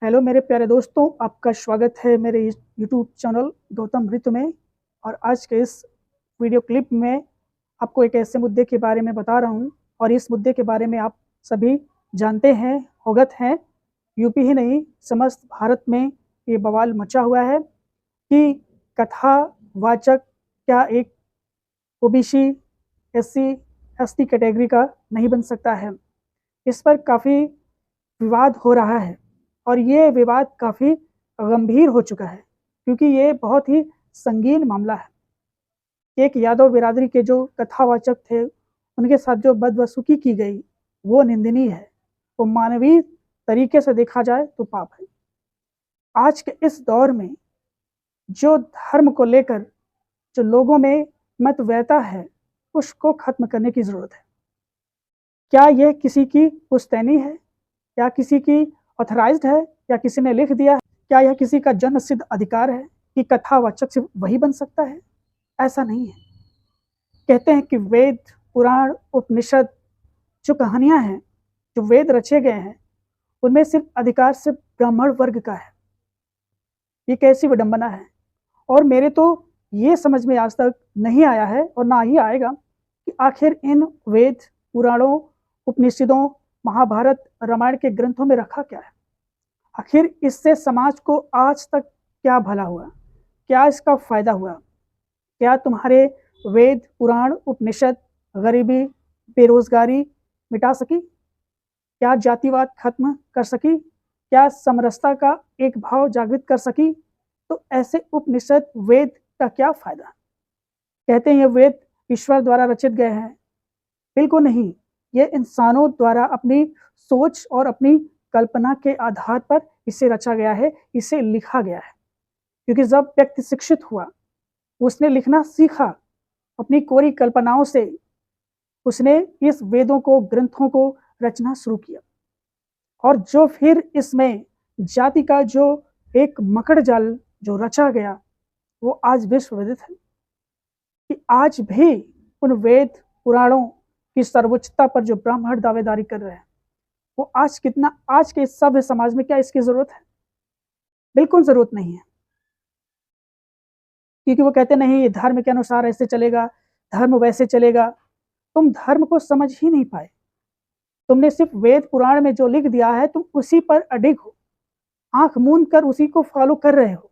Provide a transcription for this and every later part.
Hello मेरे प्यारे दोस्तों, आपका स्वागत है मेरे इस यूट्यूब चैनल गौतम ऋतु में। और आज के इस वीडियो क्लिप में आपको एक ऐसे मुद्दे के बारे में बता रहा हूं, और इस मुद्दे के बारे में आप सभी जानते हैं, अवगत हैं। यूपी ही नहीं, समस्त भारत में ये बवाल मचा हुआ है कि कथावाचक क्या एक ओबीसी, एससी, एसटी कैटेगरी का नहीं बन सकता है। इस पर काफ़ी विवाद हो रहा है, और ये विवाद काफ़ी गंभीर हो चुका है, क्योंकि ये बहुत ही संगीन मामला है। एक यादव बिरादरी के जो कथावाचक थे, उनके साथ जो बदसलूकी की गई, वो निंदनीय है। वो मानवीय तरीके से देखा जाए तो पाप है। आज के इस दौर में जो धर्म को लेकर जो लोगों में मतभेदता है, उसको खत्म करने की जरूरत है। क्या यह किसी की पुश्तैनी है, या किसी की ऑथराइज्ड है, या किसी ने लिख दिया है? क्या यह किसी का जन्म सिद्ध अधिकार है कि कथावाचक सिर्फ वही बन सकता है? ऐसा नहीं है। कहते हैं कि वेद, पुराण, उपनिषद, जो कहानियां हैं, जो वेद रचे गए हैं, उनमें सिर्फ अधिकार सिर्फ ब्राह्मण वर्ग का है। ये कैसी विडंबना है। और मेरे तो ये समझ में आज तक नहीं आया है, और ना ही आएगा, कि आखिर इन वेद, पुराणों, उपनिषदों, महाभारत, रामायण के ग्रंथों में रखा क्या है। आखिर इससे समाज को आज तक क्या भला हुआ, क्या इसका फायदा हुआ? क्या तुम्हारे वेद, पुराण, उपनिषद गरीबी, बेरोजगारी मिटा सकी? क्या जातिवाद खत्म कर सकी? क्या समरसता का एक भाव जागृत कर सकी? तो ऐसे उपनिषद, वेद का क्या फायदा? कहते हैं ये वेद ईश्वर द्वारा रचित गए हैं। बिल्कुल नहीं, ये इंसानों द्वारा अपनी सोच और अपनी कल्पना के आधार पर इसे रचा गया है, इसे लिखा गया है। क्योंकि जब व्यक्ति शिक्षित हुआ, उसने लिखना सीखा, अपनी कोरी कल्पनाओं से उसने इस वेदों को, ग्रंथों को रचना शुरू किया। और जो फिर इसमें जाति का जो एक मकड़ जाल जो रचा गया, वो आज विश्व विदित है। कि आज भी उन वेद, पुराणों की सर्वोच्चता पर जो ब्राह्मण दावेदारी कर रहे हैं, वो आज कितना, आज के सभ्य समाज में क्या इसकी जरूरत है? बिल्कुल जरूरत नहीं है। क्योंकि वो कहते नहीं, ये धर्म के अनुसार ऐसे चलेगा, धर्म वैसे चलेगा। तुम धर्म को समझ ही नहीं पाए। तुमने सिर्फ वेद पुराण में जो लिख दिया है, तुम उसी पर अडिग हो, आंख मूंद कर उसी को फॉलो कर रहे हो,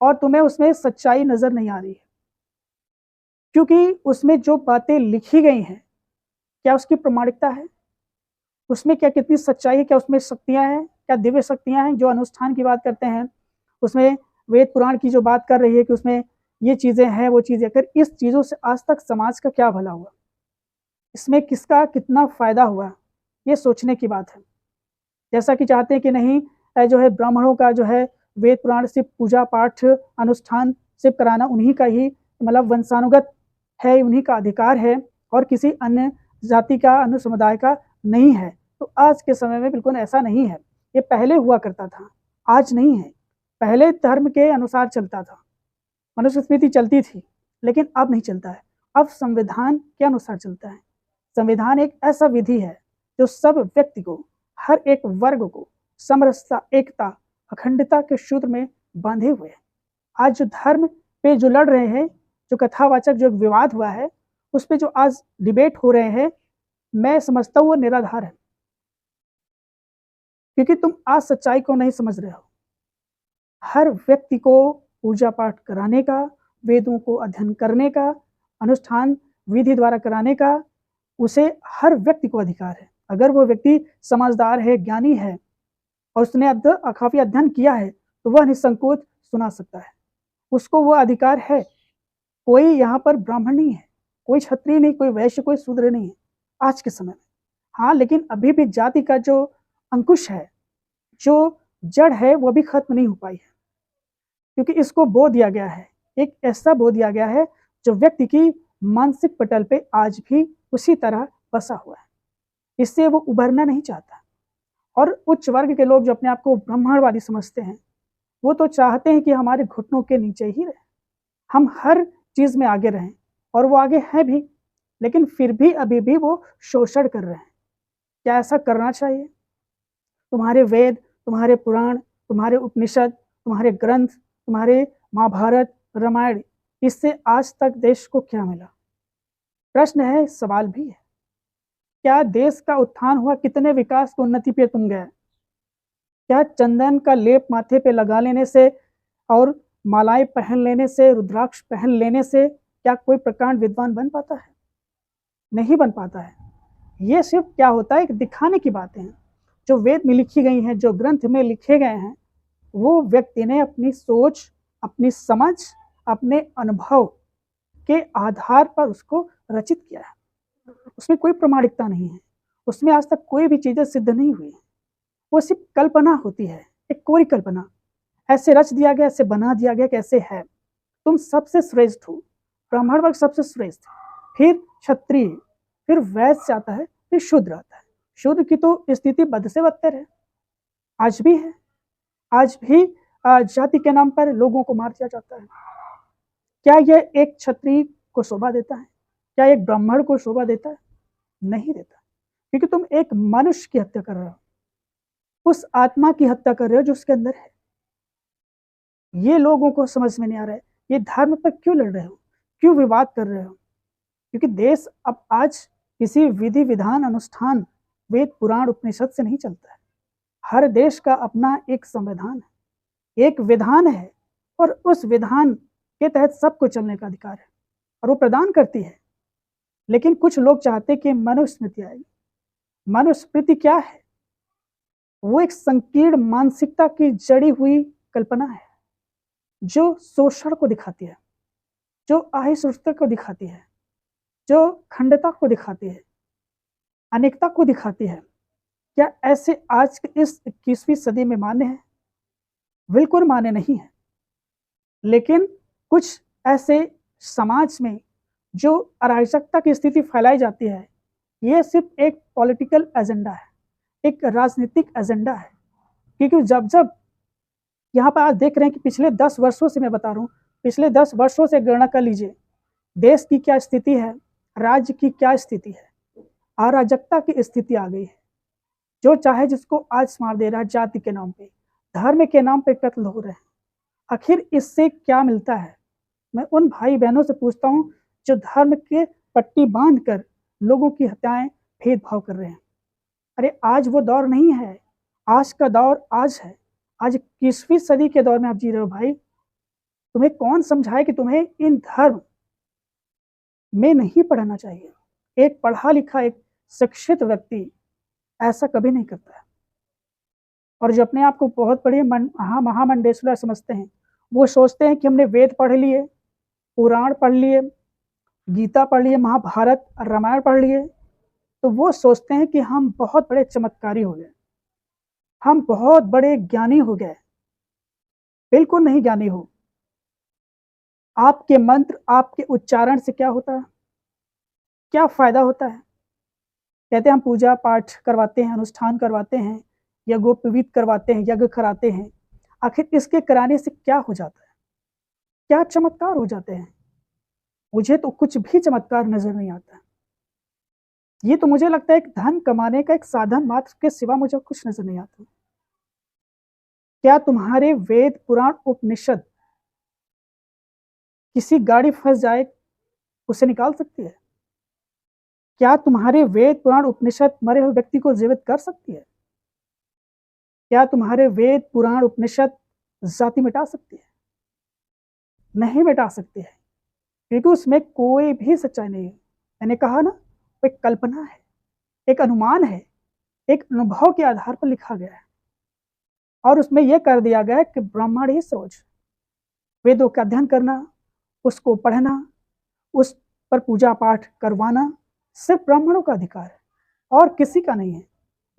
और तुम्हें उसमें सच्चाई नजर नहीं आ रही है। क्योंकि उसमें जो बातें लिखी गई हैं, क्या उसकी प्रमाणिकता है? उसमें क्या कितनी सच्चाई है? क्या उसमें शक्तियां हैं? क्या दिव्य शक्तियां हैं? जो अनुष्ठान की बात करते हैं, उसमें वेद पुराण की जो बात कर रही है कि उसमें ये चीजें हैं, वो चीजें कर, इस चीजों से आज तक समाज का क्या भला हुआ? इसमें किसका कितना फायदा हुआ? ये सोचने की बात है। जैसा कि चाहते हैं कि नहीं, जो है ब्राह्मणों का जो है वेद पुराण सिर्फ पूजा पाठ अनुष्ठान सिर्फ कराना उन्हीं का ही, मतलब वंशानुगत है, उन्हीं का अधिकार है, और किसी अन्य जाति का, अन्य समुदाय का नहीं है। तो आज के समय में बिल्कुल ऐसा नहीं है। ये पहले हुआ करता था, आज नहीं है। पहले धर्म के अनुसार चलता था, मनुस्मृति चलती थी, लेकिन अब नहीं चलता है। अब संविधान के अनुसार चलता है। संविधान एक ऐसा विधि है जो सब व्यक्ति को, हर एक वर्ग को समरसता, एकता, अखंडता के सूत्र में बांधे हुए है। आज जो धर्म पे जो लड़ रहे हैं, जो कथावाचक जो विवाद हुआ है, उस पर जो आज डिबेट हो रहे हैं, मैं समझता हूँ वो निराधार है। क्योंकि तुम आज सच्चाई को नहीं समझ रहे हो। हर व्यक्ति को पूजा पाठ कराने का, वेदों को अध्ययन करने का, अनुष्ठान विधि द्वारा कराने का, उसे हर व्यक्ति को अधिकार है। अगर वो व्यक्ति समझदार है, ज्ञानी है, और उसने काफी अध्ययन किया है, तो वह निसंकोच सुना सकता है। उसको वो अधिकार है। कोई यहाँ पर ब्राह्मण नहीं है, कोई क्षत्रिय नहीं, कोई वैश्य, कोई शूद्र नहीं है आज के समय में। हाँ, लेकिन अभी भी जाति का जो अंकुश है, जो जड़ है, वो भी खत्म नहीं हो पाई है। क्योंकि इसको बो दिया गया है, एक ऐसा बो दिया गया है जो व्यक्ति की मानसिक पटल पे आज भी उसी तरह बसा हुआ है। इससे वो उभरना नहीं चाहता। और उच्च वर्ग के लोग जो अपने आप को ब्राह्मणवादी समझते हैं, वो तो चाहते हैं कि हमारे घुटनों के नीचे ही रहे, हम हर चीज में आगे रहें, और वो आगे हैं भी, लेकिन फिर भी अभी भी वो शोषण कर रहे हैं। क्या ऐसा करना चाहिए? तुम्हारे वेद, तुम्हारे पुराण, तुम्हारे उपनिषद, तुम्हारे ग्रंथ, तुम्हारे महाभारत, रामायण, इससे आज तक देश को क्या मिला? प्रश्न है, सवाल भी है। क्या देश का उत्थान हुआ? कितने विकास की उन्नति पे तुम गए? क्या चंदन का लेप माथे पे लगा लेने से और मालाएं पहन लेने से, रुद्राक्ष पहन लेने से क्या कोई प्रकांड विद्वान बन पाता है? नहीं बन पाता है। ये सिर्फ क्या होता है, एक दिखाने की बातें हैं। जो वेद में लिखी गई हैं, जो ग्रंथ में लिखे गए हैं, वो व्यक्ति ने अपनी सोच, अपनी समझ, अपने अनुभव के आधार पर उसको रचित किया है। उसमें कोई प्रामाणिकता नहीं है, उसमें आज तक कोई भी चीजें सिद्ध नहीं हुई है। वो सिर्फ कल्पना होती है, एक कोरी कल्पना। ऐसे रच दिया गया, ऐसे बना दिया गया, कैसे है, तुम सबसे श्रेष्ठ हो, ब्राह्मण वर्ग सबसे श्रेष्ठ, फिर क्षत्रिय, फिर वैश्य आता है, फिर शूद्र आता है। शूद्र की तो स्थिति बद से बदतर है, आज भी है। आज भी जाति के नाम पर लोगों को मार दिया जाता है। क्या यह एक क्षत्रिय को शोभा देता है? क्या एक ब्राह्मण को शोभा देता है? नहीं देता, क्योंकि तुम एक मनुष्य की हत्या कर रहे हो, उस आत्मा की हत्या कर रहे हो जो उसके अंदर है। ये लोगों को समझ में नहीं आ रहा है। ये धर्म पर क्यों लड़ रहे हो, क्यों विवाद कर रहे हो? क्योंकि देश अब आज किसी विधि विधान अनुष्ठान वेद पुराण उपनिषद से नहीं चलता है। हर देश का अपना एक संविधान है, एक विधान है, और उस विधान के तहत सबको चलने का अधिकार है और वो प्रदान करती है। लेकिन कुछ लोग चाहते कि मनुस्मृति आएगी। मनुस्मृति क्या है? वो एक संकीर्ण मानसिकता की जड़ी हुई कल्पना है, जो शोषण को दिखाती है, जो असहिष्णुता को दिखाती है, जो खंडता को दिखाती है, अनेकता को दिखाती है। क्या ऐसे आज के इस 21वीं सदी में मान्य है? बिल्कुल मान्य नहीं है। लेकिन कुछ ऐसे समाज में जो अराजकता की स्थिति फैलाई जाती है, ये सिर्फ एक पॉलिटिकल एजेंडा है, एक राजनीतिक एजेंडा है। क्योंकि जब जब यहाँ पर आज देख रहे हैं कि पिछले 10 वर्षों से, मैं बता रहा हूँ, पिछले 10 वर्षों से गणना कर लीजिए, देश की क्या स्थिति है, राज्य की क्या स्थिति है। अराजकता की स्थिति आ गई है। जो चाहे जिसको आज मार दे रहा है, जाति के नाम पे, धर्म के नाम पे कत्ल हो रहे हैं। आखिर इससे क्या मिलता है? मैं उन भाई बहनों से पूछता हूँ जो धर्म के पट्टी बांध कर लोगों की हत्याएं, भेदभाव कर रहे हैं। अरे आज वो दौर नहीं है, आज का दौर आज है। आज 21वीं सदी के दौर में आप जी रहे हो भाई। तुम्हें कौन समझाए कि तुम्हें इन धर्म में नहीं पढ़ना चाहिए? एक पढ़ा लिखा, एक शिक्षित व्यक्ति ऐसा कभी नहीं करता है। और जो अपने आप को बहुत बड़े महामंडेश्वर समझते हैं, वो सोचते हैं कि हमने वेद पढ़ लिए, पुराण पढ़ लिए, गीता पढ़ लिए, महाभारत रामायण पढ़ लिए, तो वो सोचते हैं कि हम बहुत बड़े चमत्कारी हो गए, हम बहुत बड़े ज्ञानी हो गए। बिल्कुल नहीं ज्ञानी हो। आपके मंत्र, आपके उच्चारण से क्या होता है, क्या फायदा होता है? कहते हैं हम पूजा पाठ करवाते हैं, अनुष्ठान करवाते हैं, यज्ञोपवीत करवाते हैं, यज्ञ कराते हैं। आखिर इसके कराने से क्या हो जाता है? क्या चमत्कार हो जाते हैं? मुझे तो कुछ भी चमत्कार नजर नहीं आता। ये तो मुझे लगता है एक धन कमाने का एक साधन मात्र के सिवा मुझे कुछ नजर नहीं आता। क्या तुम्हारे वेद पुराण उपनिषद किसी गाड़ी फंस जाए उसे निकाल सकती है? क्या तुम्हारे वेद पुराण उपनिषद मरे हुए व्यक्ति को जीवित कर सकती है? क्या तुम्हारे वेद पुराण उपनिषद जाति मिटा सकती है? नहीं मिटा सकती है, क्योंकि उसमें कोई भी सच्चाई नहीं है। मैंने कहा ना, एक कल्पना है, एक अनुमान है, एक अनुभव के आधार पर लिखा गया है। और उसमें यह कर दिया गया है कि ब्राह्मण ही सोच, वेदों का अध्ययन करना, उसको पढ़ना, उस पर पूजा पाठ करवाना सिर्फ ब्राह्मणों का अधिकार है और किसी का नहीं है।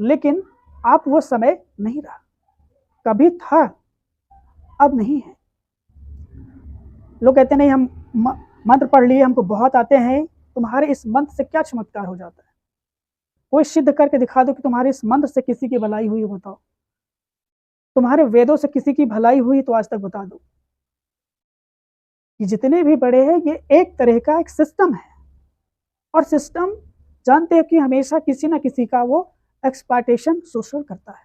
लेकिन आप वो समय नहीं रहा, कभी था, अब नहीं है। लोग कहते नहीं हम मंत्र पढ़ लिए, हमको बहुत आते हैं। तुम्हारे इस मंत्र से क्या चमत्कार हो जाता है? कोई सिद्ध करके दिखा दो कि तुम्हारे इस मंत्र से किसी की भलाई हुई, बताओ। तुम्हारे वेदों से किसी की भलाई हुई तो आज तक बता दो। ये जितने भी बड़े हैं, ये एक तरह का एक सिस्टम है, और सिस्टम जानते हैं कि हमेशा किसी ना किसी का वो एक्सप्लॉयटेशन, शोषण करता है।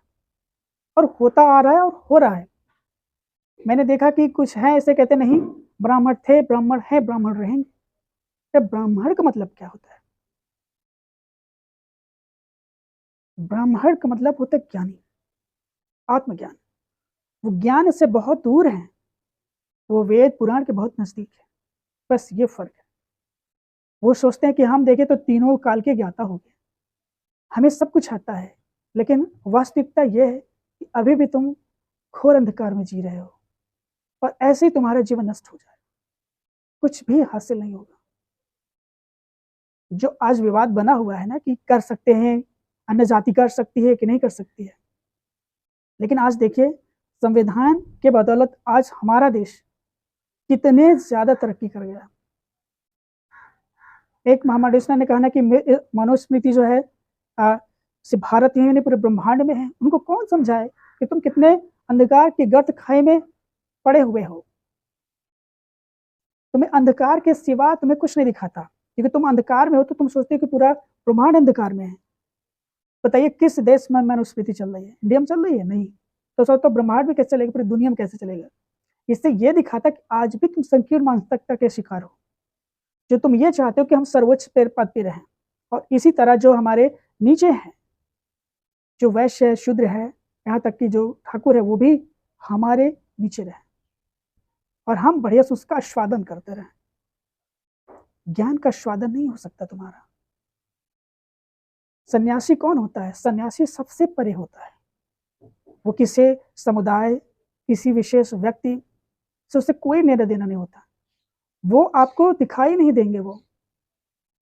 और होता आ रहा है और हो रहा है। मैंने देखा कि कुछ हैं ऐसे कहते नहीं, ब्राह्मण थे, ब्राह्मण है, ब्राह्मण रहेंगे। तो ब्राह्मण का मतलब क्या होता है? ब्राह्मण का मतलब होता है ज्ञानी, आत्मज्ञान। वो ज्ञान से बहुत दूर हैं, वो वेद पुराण के बहुत नजदीक है। बस ये फर्क है। वो सोचते हैं कि हम देखें तो तीनों काल के ज्ञाता हो गए, हमें सब कुछ आता है, लेकिन वास्तविकता यह है कि अभी भी तुम घोर अंधकार में जी रहे हो और ऐसे ही तुम्हारा जीवन नष्ट हो जाए, कुछ भी हासिल नहीं होगा। जो आज विवाद बना हुआ है ना कि कर सकते हैं, अन्य जाति कर सकती है कि नहीं कर सकती है, लेकिन आज देखिए संविधान के बदौलत आज हमारा देश कितने ज्यादा तरक्की कर गया। एक महामंडलेश्वर ने कहा ना कि मनुस्मृति जो है सिर्फ भारत ही नहीं पूरे ब्रह्मांड में है। उनको कौन समझाए कि तुम कितने अंधकार के गर्त खाई में पड़े हुए हो, तुम्हें अंधकार के सिवा तुम्हें कुछ नहीं दिखाता, क्योंकि तुम अंधकार में हो तो तुम सोचते हो कि पूरा ब्रह्मांड अंधकार में है। बताइए किस देश में मनुस्मृति चल रही है? इंडिया में चल रही है? नहीं। तो सोचो ब्रह्मांड में कैसे चलेगा, पूरी दुनिया में कैसे चलेगा? इससे यह दिखाता कि आज भी तुम संकीर्ण मानसिकता के शिकार हो, जो तुम ये चाहते हो कि हम सर्वोच्च पद पे रहें, और इसी तरह जो हमारे नीचे हैं, जो वैश्य है, शूद्र है, यहाँ तक कि जो ठाकुर है, वो भी हमारे नीचे रहे और हम बढ़िया से उसका आस्वादन करते रहें। ज्ञान का आस्वादन नहीं हो सकता तुम्हारा। सन्यासी कौन होता है? सन्यासी सबसे परे होता है। वो किसी समुदाय, किसी विशेष व्यक्ति से उससे कोई लेना देना नहीं होता। वो आपको दिखाई नहीं देंगे वो,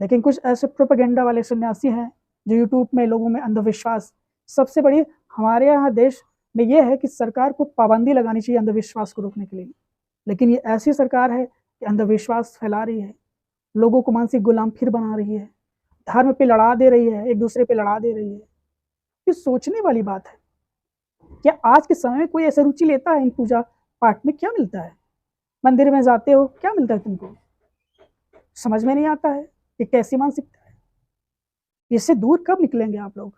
लेकिन कुछ ऐसे प्रोपेगेंडा वाले सन्यासी हैं जो यूट्यूब में लोगों में अंधविश्वास, सबसे बड़ी हमारे यहाँ देश में ये है कि सरकार को पाबंदी लगानी चाहिए अंधविश्वास को रोकने के लिए, लेकिन ये ऐसी सरकार है कि अंधविश्वास फैला रही है, लोगों को मानसिक गुलाम फिर बना रही है, धर्म पे लड़ा दे रही है, एक दूसरे पे लड़ा दे रही है। ये सोचने वाली बात है। क्या आज के समय में कोई ऐसा रुचि लेता है इन पूजा पाठ में? क्या मिलता है? मंदिर में जाते हो, क्या मिलता है तुमको? समझ में नहीं आता है कि कैसी मानसिकता है। इससे दूर कब निकलेंगे आप लोग?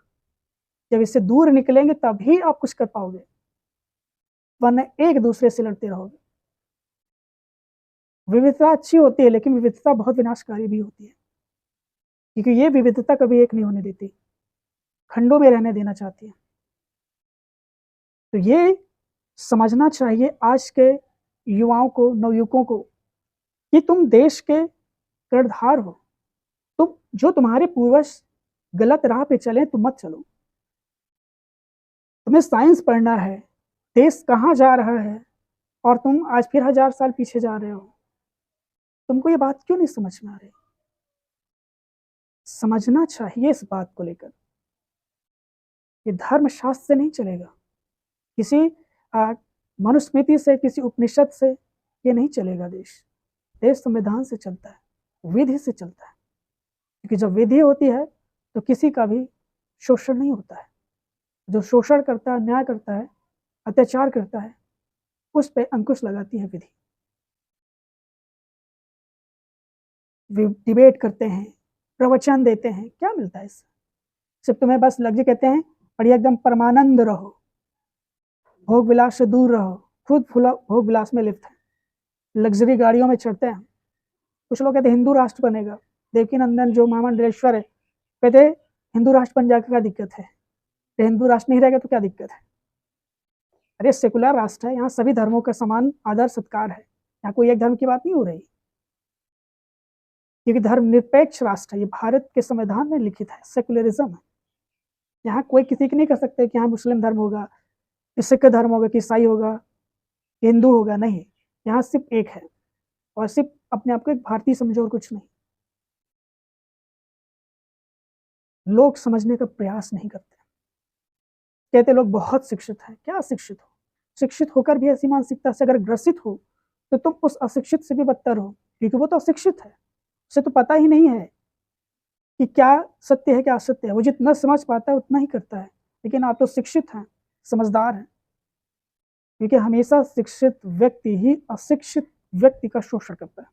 जब इससे दूर निकलेंगे तभी आप कुछ कर पाओगे, वरना एक दूसरे से लड़ते रहोगे। विविधता अच्छी होती है, लेकिन विविधता बहुत विनाशकारी भी होती है, क्योंकि ये विविधता कभी एक नहीं होने देती, खंडों में रहने देना चाहती है। तो ये समझना चाहिए आज के युवाओं को, नवयुवकों को, कि तुम देश के कर्णधार हो। तुम जो तुम्हारे पूर्वज गलत राह पे चले तुम मत चलो। तुम्हें साइंस पढ़ना है, देश कहाँ जा रहा है, और तुम आज फिर 1000 साल पीछे जा रहे हो। तुमको ये बात क्यों नहीं समझ में आ रही? समझना चाहिए इस बात को लेकर। ये धर्म शास्त्र से नहीं चलेगा, किसी मनुस्मृति से, किसी उपनिषद से ये नहीं चलेगा। देश संविधान से चलता है, विधि से चलता है, क्योंकि जब विधि होती है तो किसी का भी शोषण नहीं होता है। जो शोषण करता है, अन्याय करता है, अत्याचार करता है, उस पर अंकुश लगाती है विधि। डिबेट करते हैं, प्रवचन देते हैं, क्या मिलता है इससे? सिर्फ तुम्हें बस लग कहते हैं और एकदम परमानंद रहो, भोग विलास से दूर रहो। खुद भोग विलास में लिप्त है, लग्जरी गाड़ियों में चढ़ते हैं। कुछ लोग कहते हैं हिंदू राष्ट्र बनेगा। देवकीनंदन जो महामंडलेश्वर है कहते हिंदू राष्ट्र बन जाकर क्या दिक्कत है? तो हिंदू राष्ट्र नहीं रहेगा तो क्या दिक्कत है? अरे सेकुलर राष्ट्र है, यहाँ सभी धर्मों का समान आदर सत्कार है, यहाँ कोई एक धर्म की बात नहीं हो रही, क्योंकि धर्म निरपेक्ष राष्ट्र है। ये भारत के संविधान में लिखित है, सेकुलरिज्म है। यहाँ कोई किसी की नहीं कर सकते कि यहाँ मुस्लिम धर्म होगा, कि सिख धर्म होगा, कि ईसाई होगा, कि हिंदू होगा। नहीं, यहाँ सिर्फ एक है, और सिर्फ अपने आप को एक भारतीय समझो और कुछ नहीं। लोग समझने का प्रयास नहीं करते, कहते लोग बहुत शिक्षित हैं। क्या शिक्षित हो? शिक्षित होकर भी ऐसी मानसिकता से अगर ग्रसित हो तो तुम उस अशिक्षित से भी बदतर हो, क्योंकि वो तो अशिक्षित है, उसे तो पता ही नहीं है कि क्या सत्य है, क्या असत्य है। वो जितना समझ पाता है उतना ही करता है, लेकिन आप तो शिक्षित हैं, समझदार हैं, क्योंकि हमेशा शिक्षित व्यक्ति ही अशिक्षित व्यक्ति का शोषण करता है।